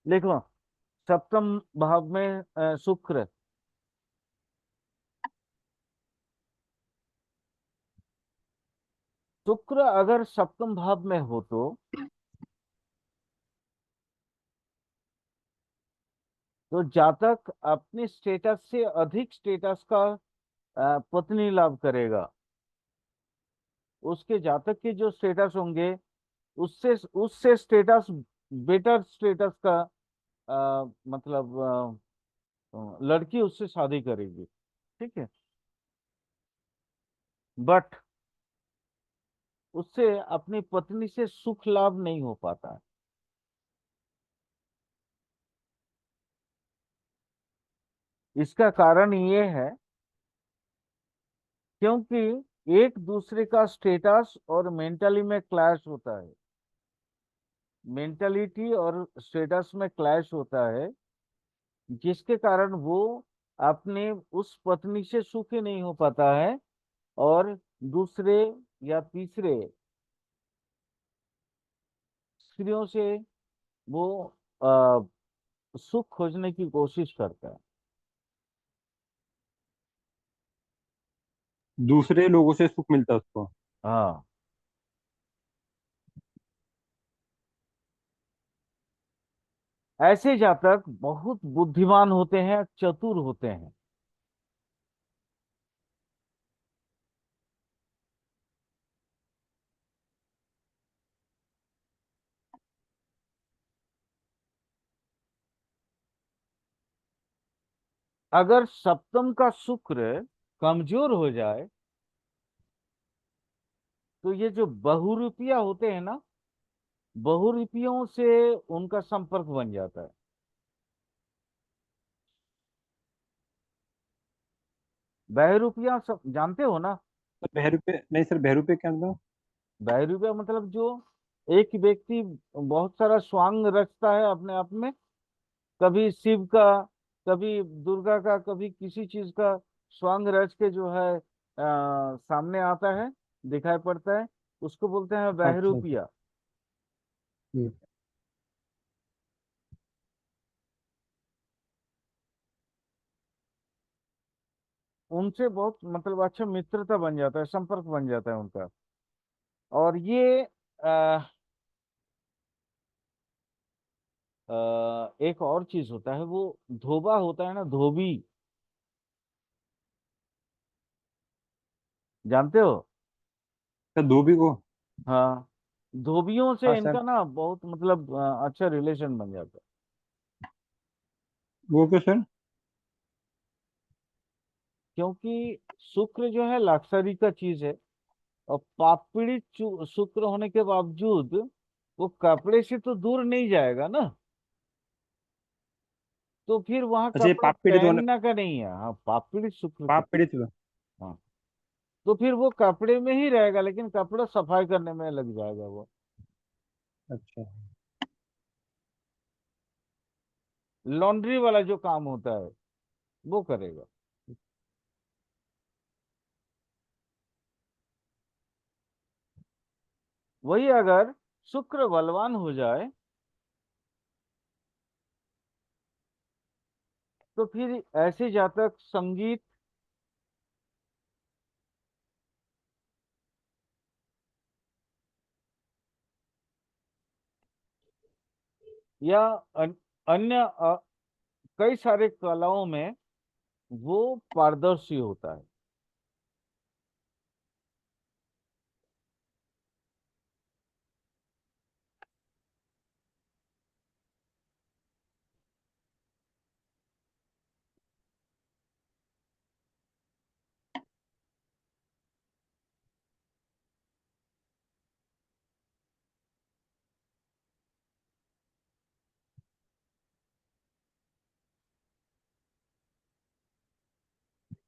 देखो, सप्तम भाव में शुक्र। शुक्र अगर सप्तम भाव में हो तो जातक अपने स्टेटस से अधिक स्टेटस का पत्नी लाभ करेगा। उसके जातक के जो स्टेटस होंगे उससे उससे स्टेटस, बेटर स्टेटस का मतलब लड़की उससे शादी करेगी। ठीक है। बट उससे अपनी पत्नी से सुख लाभ नहीं हो पाता है। इसका कारण ये है क्योंकि एक दूसरे का स्टेटस और मेंटली में क्लैश होता है। मेंटलिटी और स्टेटस में क्लैश होता है, जिसके कारण वो अपने उस पत्नी से सुखी नहीं हो पाता है और दूसरे या तीसरे स्त्रियों से वो आ, सुख खोजने की कोशिश करता है। दूसरे लोगों से सुख मिलता है उसको। हाँ। ऐसे जातक बहुत बुद्धिमान होते हैं, चतुर होते हैं। अगर सप्तम का शुक्र कमजोर हो जाए तो ये जो बहुरूपिया होते हैं ना, बहुरूपियों से उनका संपर्क बन जाता है। बहरूपिया सब जानते हो ना। सर बहरूपे नहीं, सर बहरूपे क्या मतलब? बहरूपिया मतलब जो एक व्यक्ति बहुत सारा स्वांग रचता है अपने आप में, कभी शिव का, कभी दुर्गा का, कभी किसी चीज का स्वांग रच के जो है सामने आता है, दिखाई पड़ता है, उसको बोलते हैं अच्छा। बहरूपिया। हम्म। उनसे बहुत मतलब अच्छा मित्रता बन जाता है, संपर्क बन जाता है उनका। और ये एक और चीज होता है, वो धोबा होता है ना, धोबी, जानते हो। सर धोबी को। हाँ। धोबियों हाँ से सर। इनका ना बहुत मतलब अच्छा रिलेशन बन जाता है। वो क्यों सर? क्योंकि शुक्र जो है लग्जरी का चीज है, और पापड़ी शुक्र होने के बावजूद वो कपड़े से तो दूर नहीं जाएगा ना, तो फिर वहां अच्छा, ये कपड़ा पाप पीड़ित होने, पहनना का नहीं है। हाँ, पापड़ी शुक्र की। पाप पीड़ित। हाँ। तो फिर वो कपड़े में ही रहेगा, लेकिन कपड़ा सफाई करने में लग जाएगा वो। अच्छा। लॉन्ड्री वाला जो काम होता है वो करेगा। वही अगर शुक्र बलवान हो जाए तो फिर ऐसे जातक संगीत या अन्य कई सारे कलाओं में वो पारदर्शी होता है।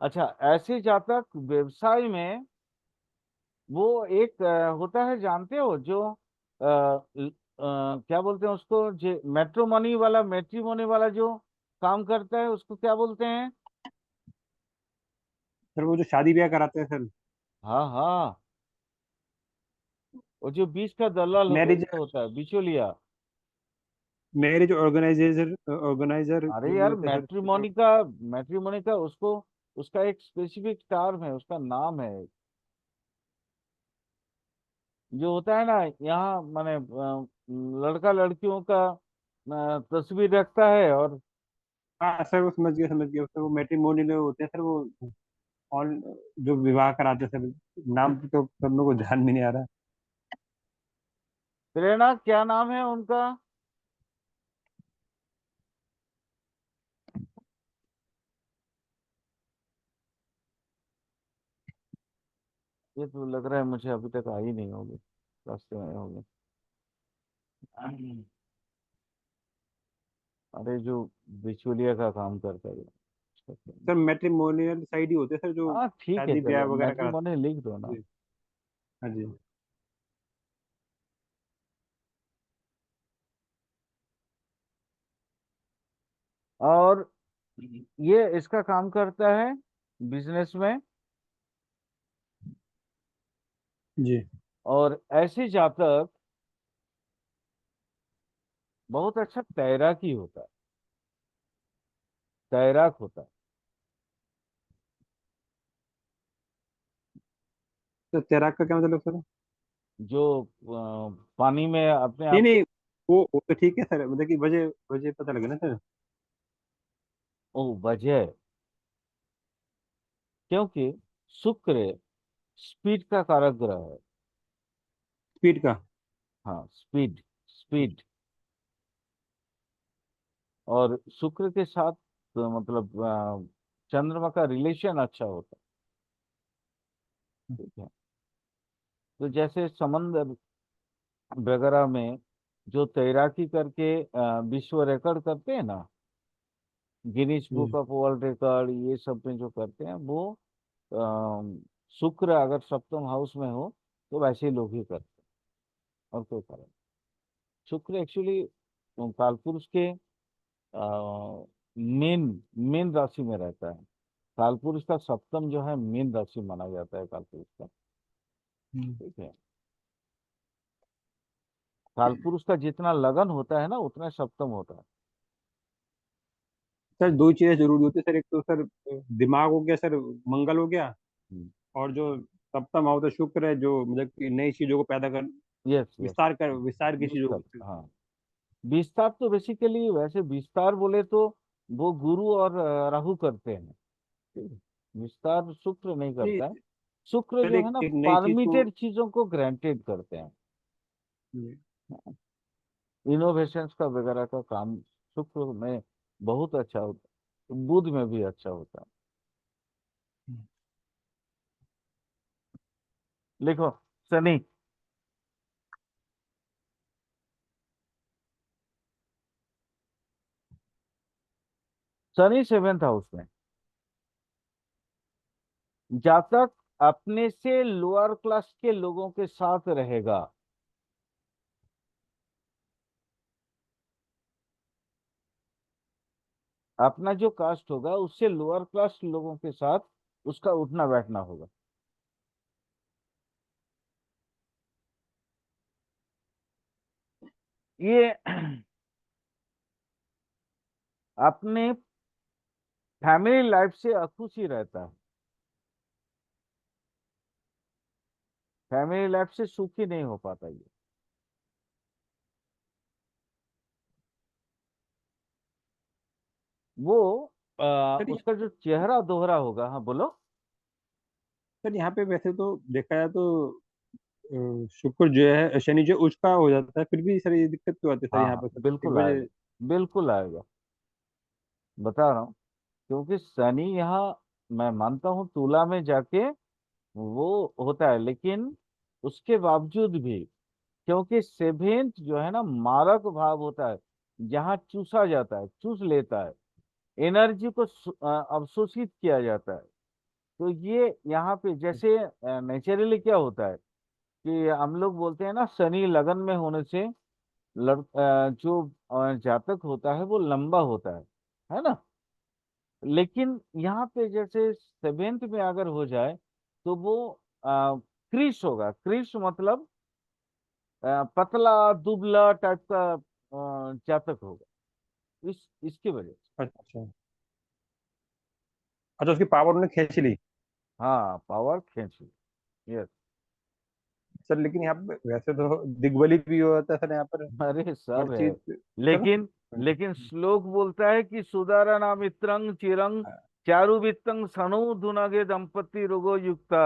अच्छा, ऐसे जातक व्यवसाय में वो एक होता है, जानते हो, जो क्या बोलते हैं उसको, जो मैट्रिमोनी वाला, मैट्रिमोनी वाला जो काम करता है उसको क्या बोलते हैं। सर वो जो शादी ब्याह कराते हैं सर। हाँ हाँ। वो जो बीच का दलाल मैरिज। होता है, बिचौलिया। मेरे जो ऑर्गेनाइजर ऑर्गेनाइजर अरे जो यार हुए थे सर, मैट्रिमोनी का उसको, उसका एक स्पेसिफिक टर्म है, उसका नाम है जो होता है ना यहाँ, माने लड़का लड़कियों का तस्वीर रखता है और हाँ सर वो समझ गया सर, वो मैट्रिमोनियल होते हैं सर वो, ऑन जो विवाह कराते हैं सर, नाम तो सब लोगों को ध्यान में नहीं आ रहा। प्रेरणा क्या नाम है उनका? ये तो लग रहा है मुझे अभी तक आई नहीं होगी, रास्ते में होगी। अरे जो बिचौलिया का काम करता है उसका क्या-। सर मैट्रिमोनियल साइड ही होते हैं सर, जो हाँ ठीक है, शादी ब्याह चलो वगैरह कराते मैट्रिमोनी लिख दो ना। हैं जी। हाँ जी। और ये इसका काम करता है बिजनेस में। जी। और ऐसे जातक बहुत अच्छा तैराकी होता है, तैराक होता है। तो तैराक का क्या मतलब सर? जो पानी में अपने नहीं आप नहीं, को, वो तो ठीक है सर, मतलब कि वजह वजह पता लगे ना सर। ओ वजह, क्योंकि शुक्र स्पीड का कारक ग्रह है। स्पीड का। हाँ स्पीड, स्पीड। और शुक्र के साथ मतलब चंद्रमा का रिलेशन अच्छा होता है, ठीक है। तो जैसे समंदर वगैरह में जो तैराकी करके विश्व रिकॉर्ड करते हैं ना, Guinness book ji. Of world record ये सब में जो करते हैं वो अ, शुक्र अगर सप्तम हाउस में हो तो वैसे लोग ही करते हैं, और कोई कारण नहीं। शुक्र एक्चुअली कालपुरुष के मीन मीन राशि में रहता है। कालपुरुष का सप्तम जो है मीन राशि माना जाता है कालपुरुष का, हम्म। ठीक है। कालपुरुष का जितना लगन होता है ना उतना सप्तम होता है। सर दो चीजें जरूरी होती है सर, एक तो सर दिमाग हो गया सर, मंगल हो गया, और जो सप्तम हाउस शुक्र है, जो मतलब कि नई चीजों को पैदा कर, यस यस, विस्तार की चीजों को। हाँ। विस्तार तो बेसिकली, वैसे विस्तार बोले तो वो गुरु और राहु करते हैं, ठीक है? विस्तार शुक्र नहीं नहीं करता है। शुक्र सर, जो है ना एक नई चीज को। परमिटेड चीजों को ग्रांटेड करते हैं। इनोवेशंस का वगैरह का काम शुक्र में बहुत अच्छा होता है, बुध में भी अच्छा होता है। लिखो शनि, शनि सेवेंथ हाउस में। जातक अपने से लोअर क्लास के लोगों के साथ रहेगा। अपना जो कास्ट होगा उससे लोअर क्लास लोगों के साथ उसका उठना बैठना होगा। ये अपने फैमिली लाइफ से अखुश ही रहता है, फैमिली लाइफ से सुखी नहीं हो पाता ये। वो सर उसका जो चेहरा दोहरा होगा, हाँ बोलो। सर यहाँ पे वैसे तो देखा जाए तो शुक्र जो है, शनि जो उच्च का हो जाता है, फिर भी सर ये दिक्कत क्यों आती है सर हाँ यहाँ हाँ पे सर, एक बिल्कुल वजह। आएगा, बिल्कुल आएगा, बता रहा हूँ। क्योंकि शनि यहाँ, मैं मानता हूँ तुला में जाके वो होता है, लेकिन उसके बावजूद भी, क्योंकि सेवेंथ जो है ना मारक भाव होता है, जहाँ चूसा जाता है, चूस लेता है, एनर्जी को अवशोषित किया जाता है। तो ये यहाँ पे जैसे नेचुरली क्या होता है कि हम लोग बोलते हैं ना शनि लगन में होने से जो जातक होता है वो लंबा होता है ना। लेकिन यहाँ पे जैसे सेवेंथ में अगर हो जाए तो वो क्रिश होगा। क्रिश मतलब पतला दुबला टाइप का जातक होगा, इसकी वजह से। अच्छा अच्छा, उसकी पावर उन्होंने खींच ली। हाँ, पावर खींच ली। यस। सर लेकिन यहाँ पे वैसे तो दिग्बली भी होता है सर यहाँ पर, अरे हर सब है, चीज। चलो। लेकिन लेकिन श्लोक बोलता है कि सुदारा मित्रंग चिरंग चारु वित्तंग सनु दुनगे दंपति रुगो युक्ता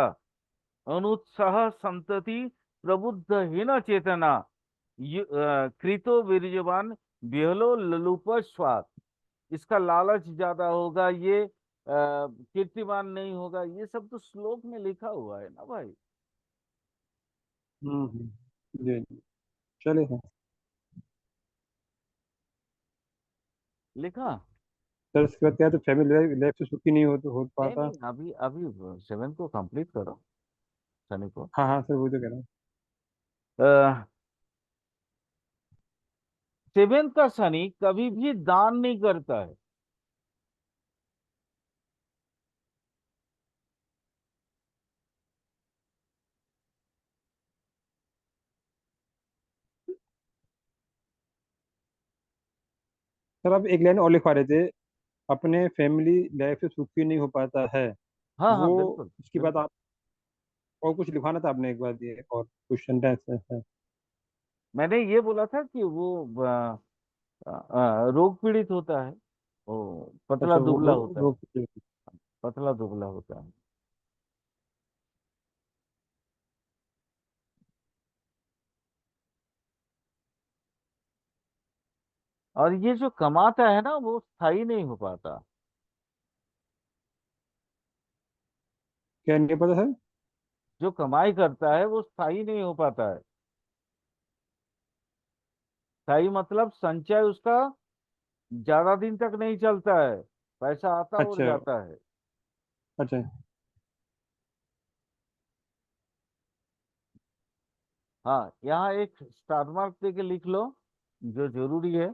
अनुत्साह संतति प्रबुद्ध हीन चेतना कृतो वीर्यवान बिहलो ललुप स्वाद। इसका लालच ज्यादा होगा, ये कीर्तिमान नहीं होगा, ये सब तो श्लोक में लिखा हुआ है ना भाई। जी जी, चलिए सर। लिखा। सर इसके बाद क्या है, तो फैमिली लाइफ से सुखी नहीं हो नहीं पाता। नहीं, अभी अभी 7 को कंप्लीट करो, शनि को। हाँ हाँ सर, वो तो कह रहा हूँ। 7 का शनि कभी भी दान नहीं करता है। सर आप एक लाइन और लिखवा रहे थे, अपने फैमिली लाइफ से सुखी नहीं हो पाता है, हाँ हाँ, वो बिल्कुल उसके बाद बिल्कुल। आप और कुछ लिखवाना था आपने एक बार ये, और कुछ सेंटेंस है। मैंने ये बोला था कि वो रोग पीड़ित होता है, वो पतला अच्छा, वो दुबला होता है, रोग। पतला दुबला होता है। और ये जो कमाता है ना, वो स्थायी नहीं हो पाता। क्या नहीं पता सर? जो कमाई करता है वो स्थायी नहीं हो पाता है। स्थायी मतलब संचय उसका ज्यादा दिन तक नहीं चलता है, पैसा आता और अच्छा जाता है। अच्छा। हाँ, यहाँ एक स्टार मार्क दे के लिख लो, जो जरूरी है।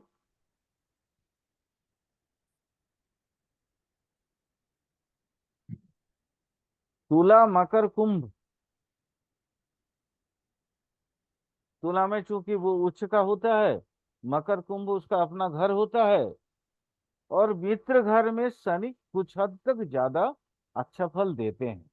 तुला मकर कुंभ। तुला में चूंकि वो उच्च का होता है, मकर कुंभ उसका अपना घर होता है, और मित्र घर में शनि कुछ हद तक ज्यादा अच्छा फल देते हैं।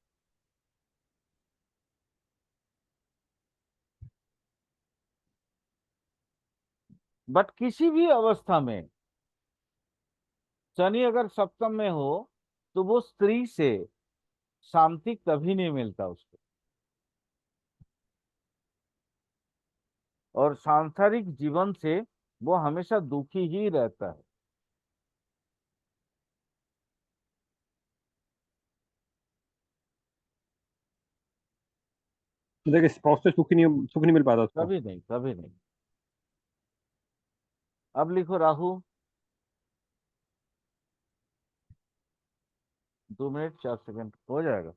बट किसी भी अवस्था में शनि अगर सप्तम में हो, तो वो स्त्री से शांति कभी नहीं मिलता उसको, और सांसारिक जीवन से वो हमेशा दुखी ही रहता है। तो देखिए, स्पाउस से सुख नहीं मिल पाता उसको। कभी नहीं, कभी नहीं। अब लिखो राहु। 2 मिनट 4 सेकंड हो जाएगा।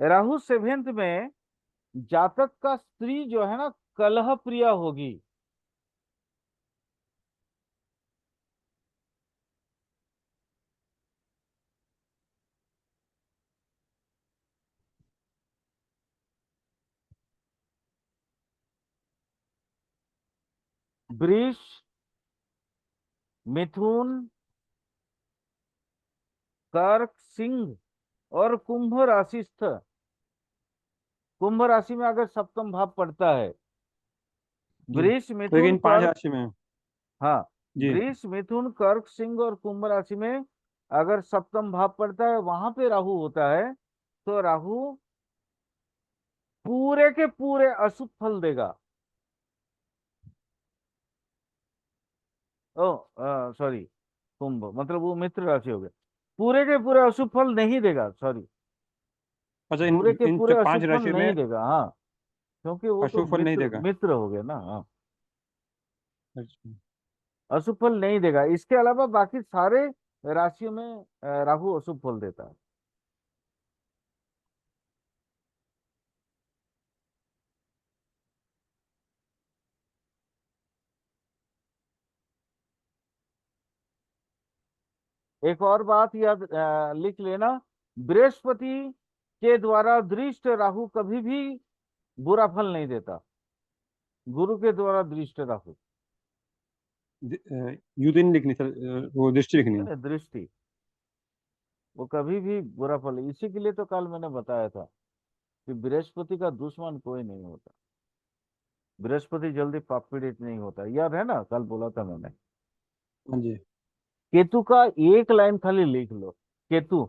राहु 7th में जातक का स्त्री जो है ना, कलह प्रिया होगी। वृष, मिथुन, कर्क, सिंह और कुंभ राशिस्थ। कुंभ राशि में अगर सप्तम भाव पड़ता है, जी, वृष, तो मिथुन, लेकिन 5 कर्क। राशि में। हाँ, जी। वृष, मिथुन, कर्क, सिंह और कुंभ राशि में अगर सप्तम भाव पड़ता है, वहां पे राहु होता है, तो राहु पूरे के पूरे अशुभ फल देगा। ओ सॉरी, कुंभ मतलब वो मित्र राशि हो गया। पूरे के पूरे अशुभ फल नहीं देगा, सॉरी। अच्छा, पूरे इन के इन पूरे अशुभ 5 फल राशि में नहीं देगा, हाँ। क्योंकि वो तो अशुभ फल नहीं मित्र देगा। मित्र हो गए ना, हाँ। अच्छा। अशुभ फल नहीं देगा, इसके अलावा बाकी सारे राशियों में राहु अशुभ फल देता है। एक और बात याद लिख लेना, बृहस्पति के द्वारा दृष्ट राहु कभी भी बुरा फल नहीं देता। गुरु के द्वारा दृष्ट राहु। युति नहीं लिखनी सर, वो दृष्टि लिखनी है। अरे दृष्टि, वो कभी भी बुरा फल, इसी के लिए तो कल मैंने बताया था कि बृहस्पति का दुश्मन कोई नहीं होता, बृहस्पति जल्दी पाप पीड़ित नहीं होता, याद है ना, कल बोला था मैंने। हाँ जी। केतु का एक लाइन खाली लिख लो, केतु